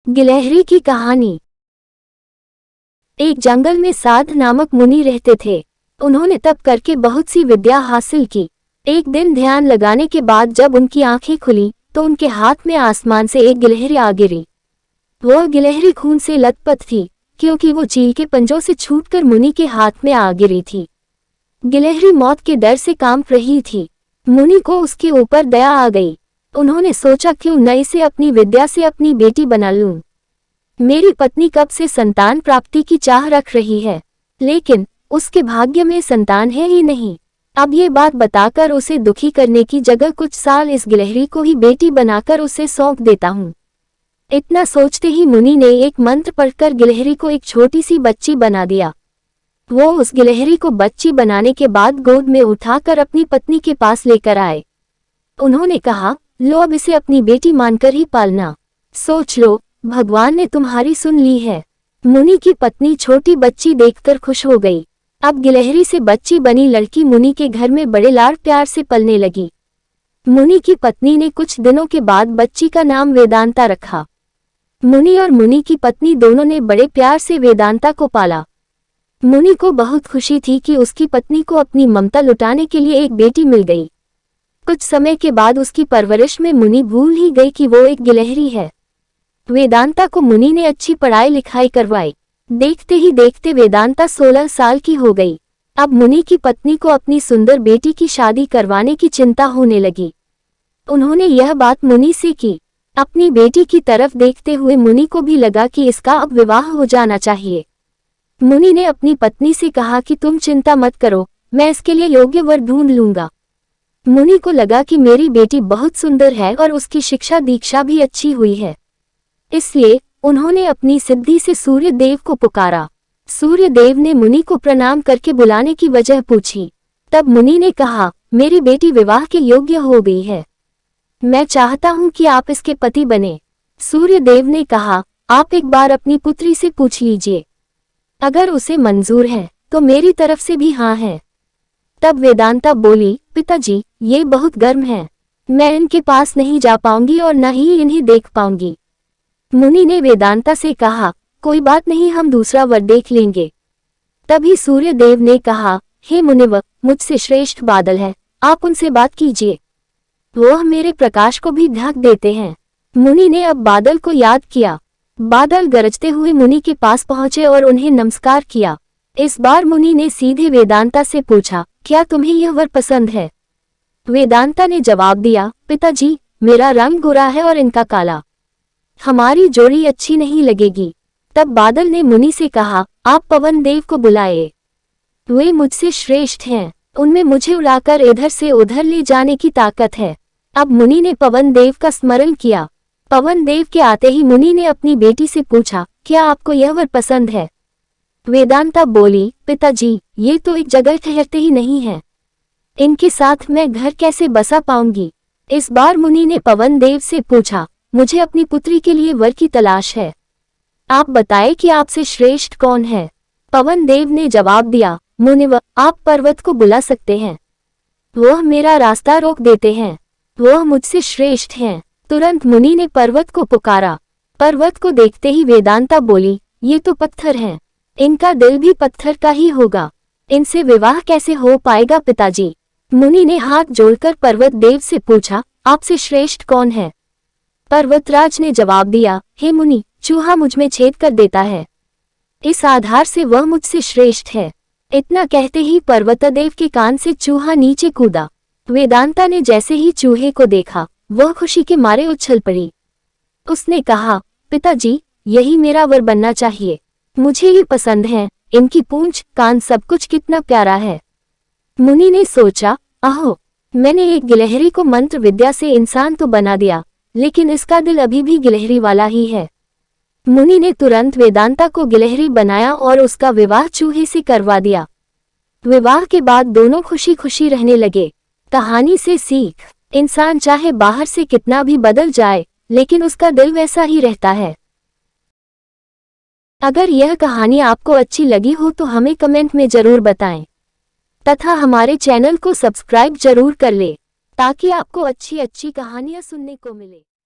गिलहरी की कहानी। एक जंगल में साध नामक मुनि रहते थे। उन्होंने तप करके बहुत सी विद्या हासिल की। एक दिन ध्यान लगाने के बाद जब उनकी आंखें खुली तो उनके हाथ में आसमान से एक गिलहरी आ गिरी। वह गिलहरी खून से लथपथ थी क्योंकि वो चील के पंजों से छूटकर मुनि के हाथ में आ गिरी थी। गिलहरी मौत के डर से कांप रही थी। मुनि को उसके ऊपर दया आ गई। उन्होंने सोचा क्यों न इसे अपनी विद्या से अपनी बेटी बना लूं। मेरी पत्नी कब से संतान प्राप्ति की चाह रख रही है, लेकिन उसके भाग्य में संतान है ही नहीं। अब ये बात बताकर उसे दुखी करने की जगह कुछ साल इस गिलहरी को ही बेटी बनाकर उसे सौंप देता हूँ। इतना सोचते ही मुनि ने एक मंत्र पढ़कर गिलहरी को एक छोटी सी बच्ची बना दिया। वो उस गिलहरी को बच्ची बनाने के बाद गोद में उठाकर अपनी पत्नी के पास लेकर आए। उन्होंने कहा, लो अब इसे अपनी बेटी मानकर ही पालना। सोच लो, भगवान ने तुम्हारी सुन ली है। मुनि की पत्नी छोटी बच्ची देखकर खुश हो गई। अब गिलहरी से बच्ची बनी लड़की मुनि के घर में बड़े लाड़ प्यार से पलने लगी। मुनि की पत्नी ने कुछ दिनों के बाद बच्ची का नाम वेदांता रखा। मुनि और मुनि की पत्नी दोनों ने बड़े प्यार से वेदांता को पाला। मुनि को बहुत खुशी थी कि उसकी पत्नी को अपनी ममता लुटाने के लिए एक बेटी मिल गई। कुछ समय के बाद उसकी परवरिश में मुनि भूल ही गई कि वो एक गिलहरी है। वेदांता को मुनि ने अच्छी पढ़ाई लिखाई करवाई। देखते ही देखते वेदांता 16 साल की हो गई। अब मुनि की पत्नी को अपनी सुंदर बेटी की शादी करवाने की चिंता होने लगी। उन्होंने यह बात मुनि से की। अपनी बेटी की तरफ देखते हुए मुनि को भी लगा कि इसका अब विवाह हो जाना चाहिए। मुनि ने अपनी पत्नी से कहा कि तुम चिंता मत करो, मैं इसके लिए योग्य वर ढूंढ लूंगा। मुनि को लगा कि मेरी बेटी बहुत सुंदर है और उसकी शिक्षा दीक्षा भी अच्छी हुई है, इसलिए उन्होंने अपनी सिद्धि से सूर्य देव को पुकारा। सूर्य देव ने मुनि को प्रणाम करके बुलाने की वजह पूछी। तब मुनि ने कहा, मेरी बेटी विवाह के योग्य हो गई है। मैं चाहता हूं कि आप इसके पति बने। सूर्य देव ने कहा, आप एक बार अपनी पुत्री से पूछ लीजिए, अगर उसे मंजूर है तो मेरी तरफ से भी हाँ है। तब वेदांता बोली, पिताजी, ये बहुत गर्म है, मैं इनके पास नहीं जा पाऊंगी और न ही इन्हें देख पाऊंगी। मुनि ने वेदांता से कहा, कोई बात नहीं, हम दूसरा वर देख लेंगे। तभी सूर्य देव ने कहा, हे मुनिवर, मुझसे श्रेष्ठ बादल है, आप उनसे बात कीजिए, वह मेरे प्रकाश को भी ढक देते हैं। मुनि ने अब बादल को याद किया। बादल गरजते हुए मुनि के पास पहुंचे और उन्हें नमस्कार किया। इस बार मुनि ने सीधे वेदांता से पूछा, क्या तुम्हें यह वर पसंद है? वेदांता ने जवाब दिया, पिताजी, मेरा रंग गोरा है और इनका काला, हमारी जोड़ी अच्छी नहीं लगेगी। तब बादल ने मुनि से कहा, आप पवन देव को बुलाए, वे मुझसे श्रेष्ठ हैं, उनमें मुझे उड़ाकर इधर से उधर ले जाने की ताकत है। अब मुनि ने पवन देव का स्मरण किया। पवन देव के आते ही मुनि ने अपनी बेटी से पूछा, क्या आपको यह वर पसंद है? वेदांता बोली, पिताजी, ये तो एक जगह ठहरते ही नहीं है, इनके साथ मैं घर कैसे बसा पाऊंगी? इस बार मुनि ने पवन देव से पूछा, मुझे अपनी पुत्री के लिए वर की तलाश है, आप बताएं कि आपसे श्रेष्ठ कौन है? पवन देव ने जवाब दिया, मुनिवर, आप पर्वत को बुला सकते हैं, वह मेरा रास्ता रोक देते हैं, वह मुझसे श्रेष्ठ हैं। तुरंत मुनि ने पर्वत को पुकारा। पर्वत को देखते ही वेदांता बोली, ये तो पत्थर हैं, इनका दिल भी पत्थर का ही होगा, इनसे विवाह कैसे हो पाएगा पिताजी? मुनि ने हाथ जोड़कर पर्वत देव से पूछा, आपसे श्रेष्ठ कौन है? पर्वतराज ने जवाब दिया, हे मुनि, चूहा मुझ में छेद कर देता है, इस आधार से वह मुझसे श्रेष्ठ है। इतना कहते ही पर्वतदेव के कान से चूहा नीचे कूदा। वेदांता ने जैसे ही चूहे को देखा, वह खुशी के मारे उछल पड़ी। उसने कहा, पिताजी, यही मेरा वर बनना चाहिए, मुझे ये पसंद है, इनकी पूंछ, कान, सब कुछ कितना प्यारा है। मुनि ने सोचा, अहो, मैंने एक गिलहरी को मंत्र विद्या से इंसान तो बना दिया, लेकिन इसका दिल अभी भी गिलहरी वाला ही है। मुनि ने तुरंत वेदांता को गिलहरी बनाया और उसका विवाह चूहे से करवा दिया। विवाह के बाद दोनों खुशी खुशी रहने लगे। कहानी से सीख, इंसान चाहे बाहर से कितना भी बदल जाए, लेकिन उसका दिल वैसा ही रहता है। अगर यह कहानी आपको अच्छी लगी हो तो हमें कमेंट में जरूर बताएं, तथा हमारे चैनल को सब्सक्राइब जरूर कर ले, ताकि आपको अच्छी अच्छी कहानियां सुनने को मिले।